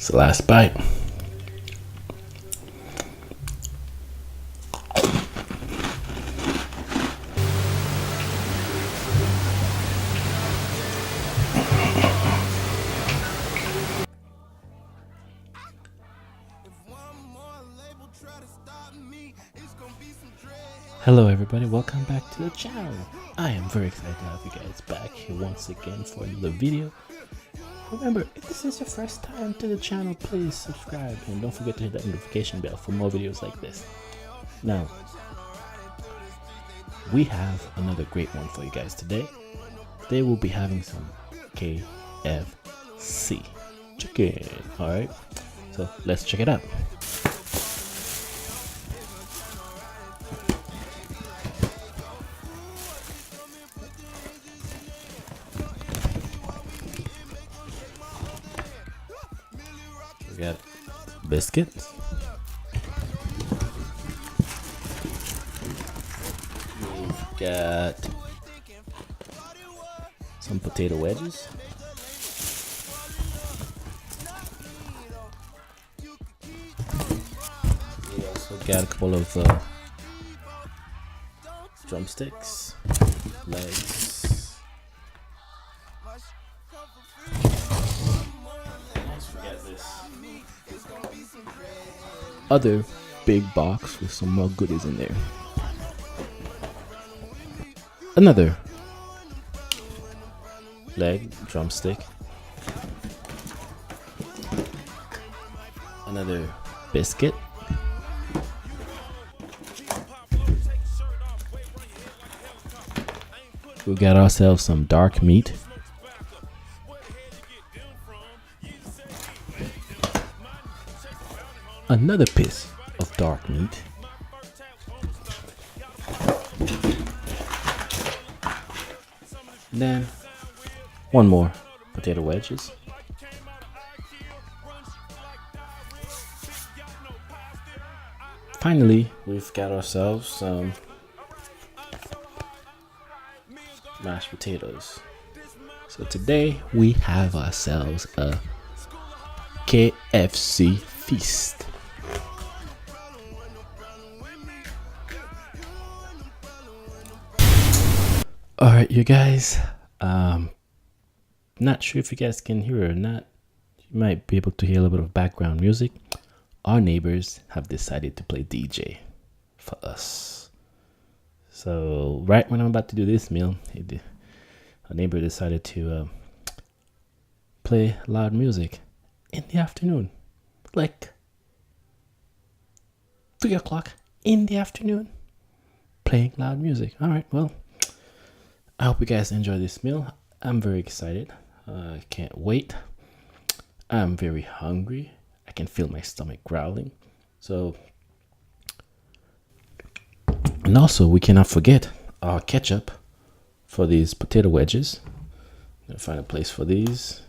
It's the last bite. Hello everybody, welcome back to the channel. I am very excited to have you guys back here once again for another video. Remember, if this is your first time to the channel, please subscribe and don't forget to hit that notification bell for more videos like this. Now, we have another great one for you guys today. Today we'll be having some KFC chicken, alright? So let's check it out. We got biscuits. We've got some potato wedges. We also got a couple of drumsticks, legs. Other big box with some more goodies in there. Another leg, drumstick. Another biscuit. We got ourselves some dark meat. Another piece of dark meat. Then one more potato wedges. Finally, we've got ourselves some mashed potatoes. So today we have ourselves a KFC feast. Alright, you guys, not sure if you guys can hear it or not. You might be able to hear a little bit of background music. Our neighbors have decided to play DJ for us. So right when I'm about to do this meal, a neighbor decided to play loud music in the afternoon, like 3 o'clock in the afternoon, playing loud music. Alright, well, I hope you guys enjoy this meal. I'm very excited. I can't wait. I'm very hungry. I can feel my stomach growling. So, and also we cannot forget our ketchup for these potato wedges. Gonna find a place for these.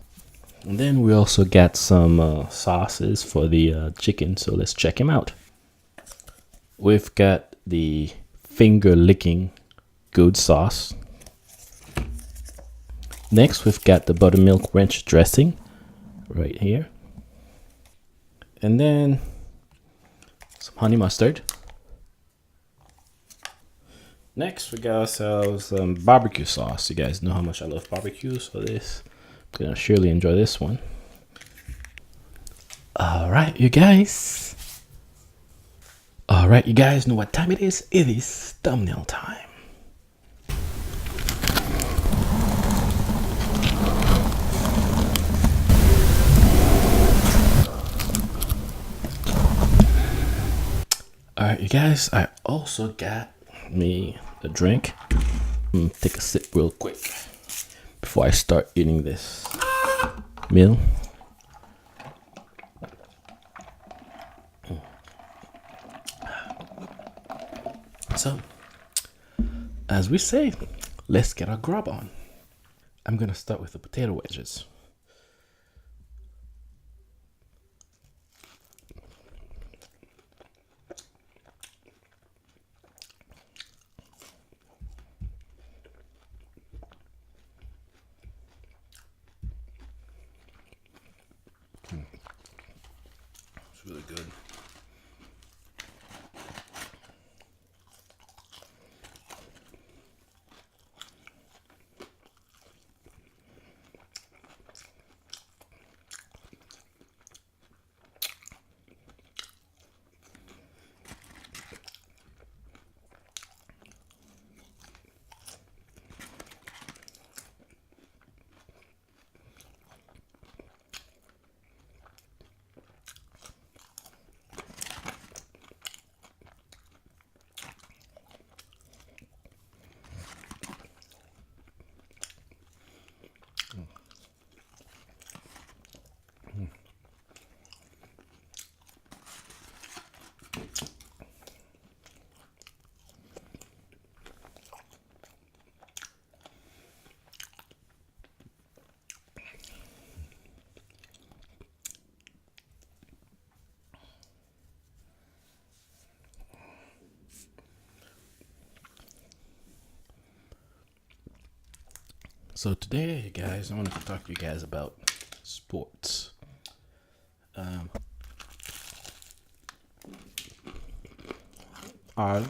And then we also got some sauces for the chicken. So let's check them out. We've got the finger licking good sauce. Next, we've got the buttermilk ranch dressing right here. And then some honey mustard. Next, we got ourselves some barbecue sauce. You guys know how much I love barbecue, so I'm gonna surely enjoy this one. All right, you guys. All right, you guys know what time it is. It is thumbnail time. Alright, you guys, I also got me a drink. Take a sip real quick before I start eating this meal. So, as we say, let's get our grub on. I'm gonna start with the potato wedges. really good. So today, guys, I wanted to talk to you guys about sports. I I'm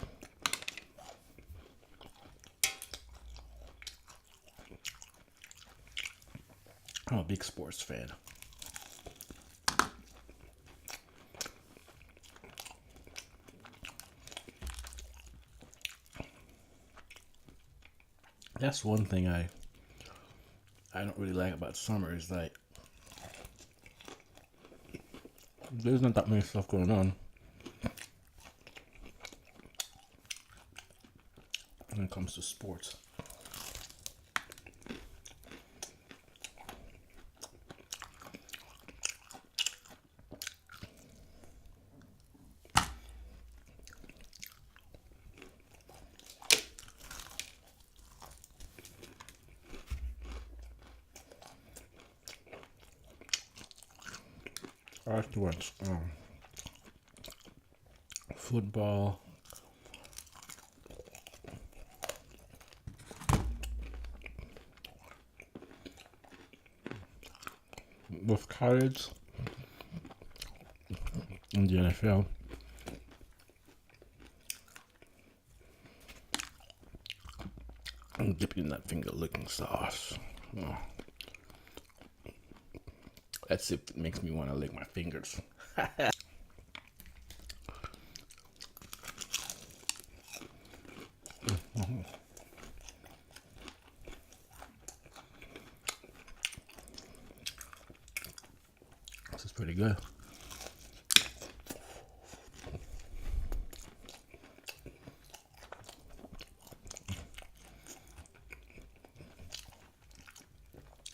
a big sports fan. That's one thing I don't really like about summer is like there's not that many stuff going on when it comes to sports. I like to watch football, with college, and the NFL. I'm dipping that finger licking sauce. Oh. That's if it makes me want to lick my fingers. This is pretty good.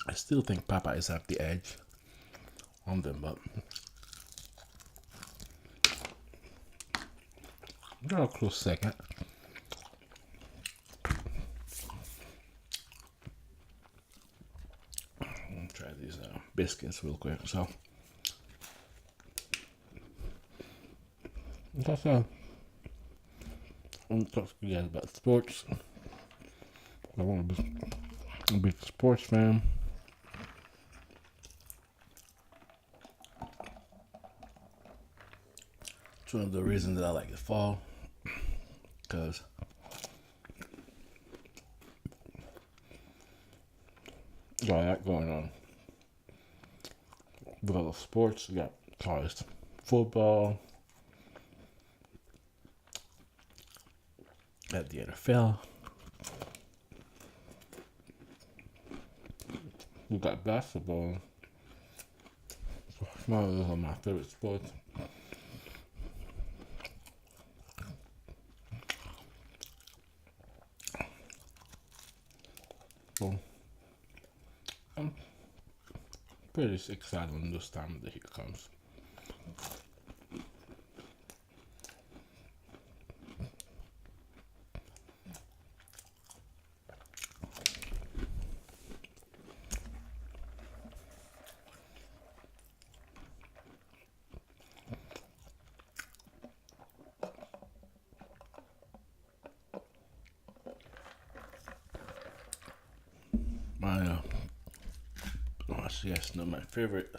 I still think Popeyes have the edge on them, but they're a close second. I'll try these biscuits real quick. So that's I want to talk to you guys about sports. I want to be a big sports fan. It's one of the reasons that I like the fall, because got a lot going on with all the sports. You got college football, at the NFL. We got basketball. One of my favorite sports. So I'm pretty excited when this time of the year comes. My yes, no, my favorite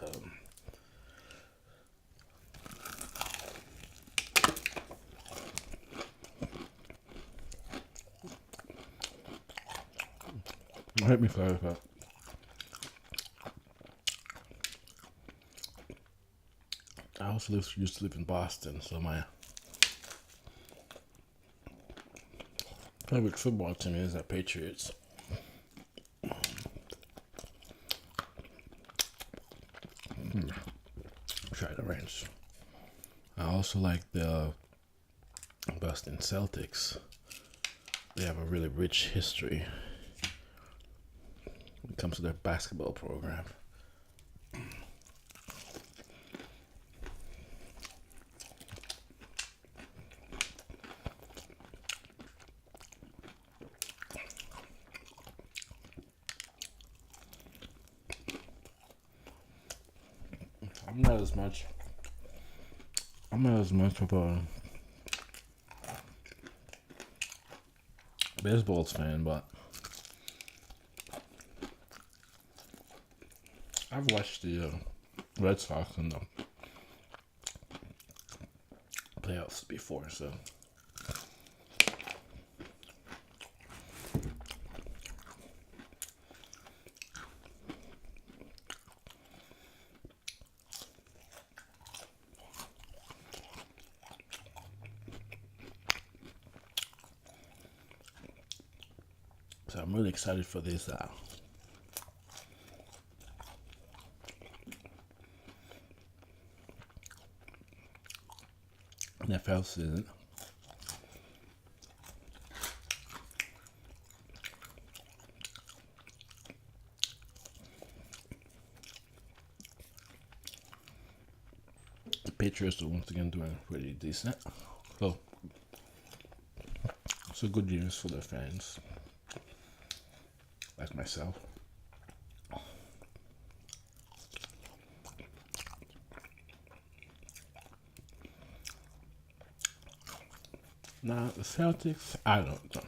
Let me clarify. I also used to live in Boston, so my favorite football team is the Patriots. Try the ranch. I also like the Boston Celtics. They have a really rich history when it comes to their basketball program. I'm not as much of a baseball fan, but I've watched the Red Sox in the playoffs before, so I'm really excited for this NFL season. The Patriots are once again doing pretty decent, so it's a good news for their fans, like myself. Now the Celtics, I don't know.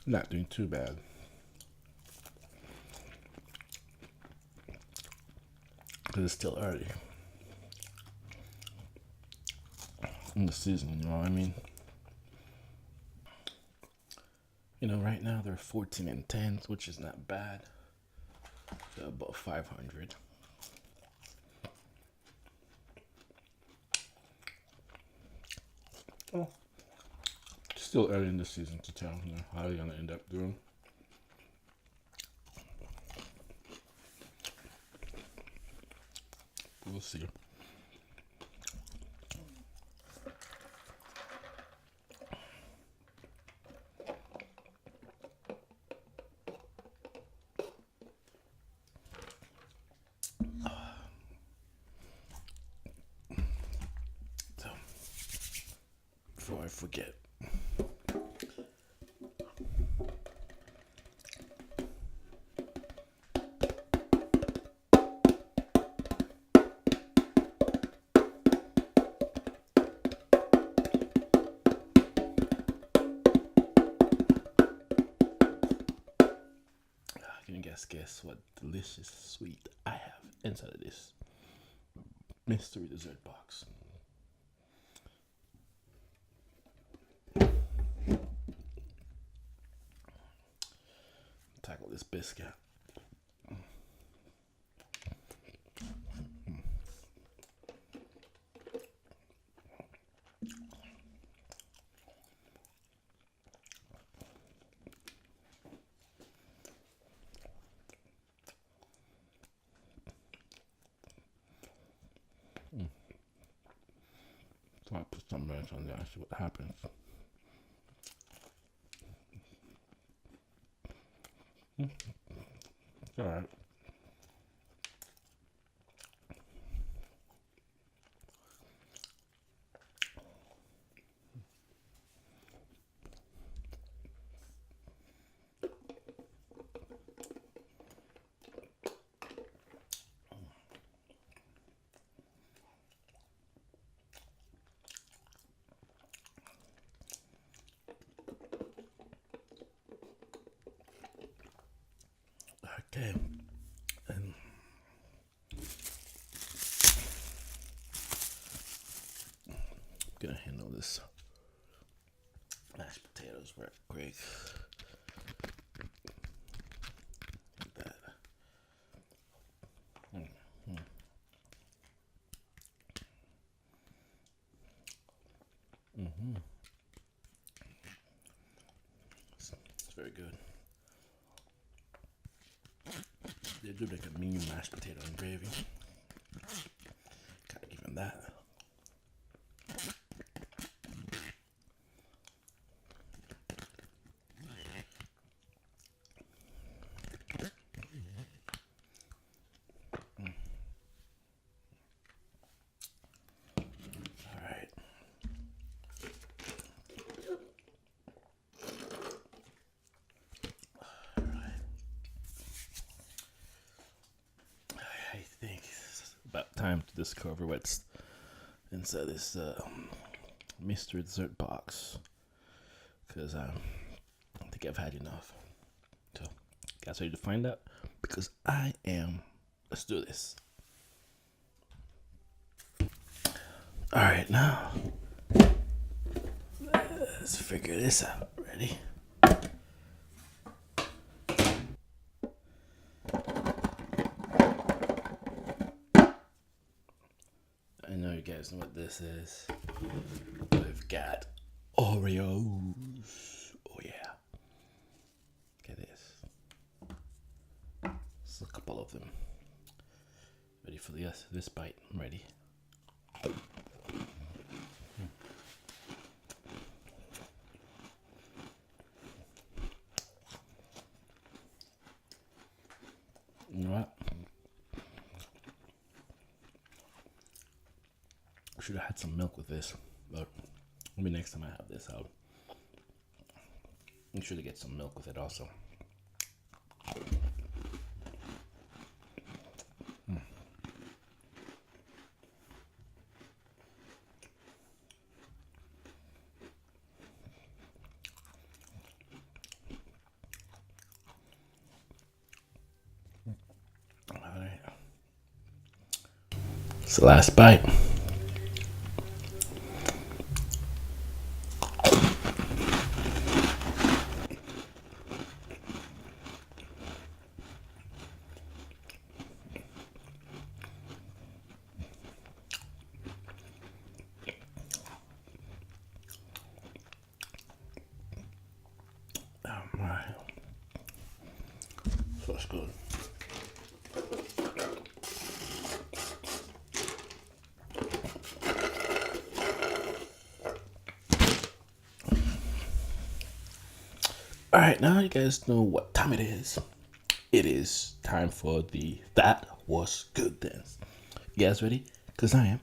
Not doing too bad. Because it's still early in the season, you know what I mean? You know, right now they're 14-10, which is not bad. They're about 500. Oh, still early in the season to tell, you know, how they're gonna end up doing. We'll see. So, before I forget, can you guess what delicious sweet I have inside of this mystery dessert box? Tackle this biscuit. So I put some ranch on there and see what happens. It's alright. Okay, and I'm gonna handle this mashed potatoes real quick. It's very good. They do like a mean mashed potato and gravy. Gotta give them that. I think it's about time to discover what's inside this mystery dessert box, because I think I've had enough. So, guys, ready to find out? Because I am. Let's do this. All right, now let's figure this out. Ready? I know you guys know what this is. We've got Oreos. Oh yeah. Look at this. There's a couple of them. Ready for this bite? I'm ready. You know what? I should have had some milk with this, but maybe next time I have this, I'll make sure to get some milk with it also. All right. It's the last bite. Alright. So it's good. Alright, now you guys know what time it is. It is time for the That Was Good dance. You guys ready? Because I am.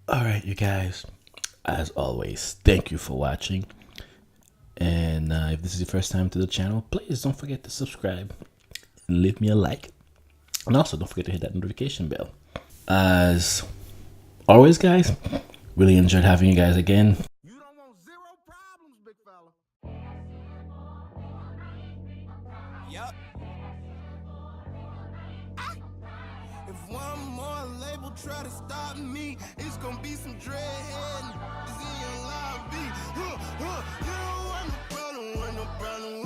Alright, you guys. As always, thank you for watching. And if this is your first time to the channel, please don't forget to subscribe and leave me a like. And also don't forget to hit that notification bell. As always, guys, really enjoyed having you guys again. You don't want zero problems, big fella. Yup. If one more label try to stop me, it's gonna be some dreadhead in your lobby. You don't want no problem with no problem.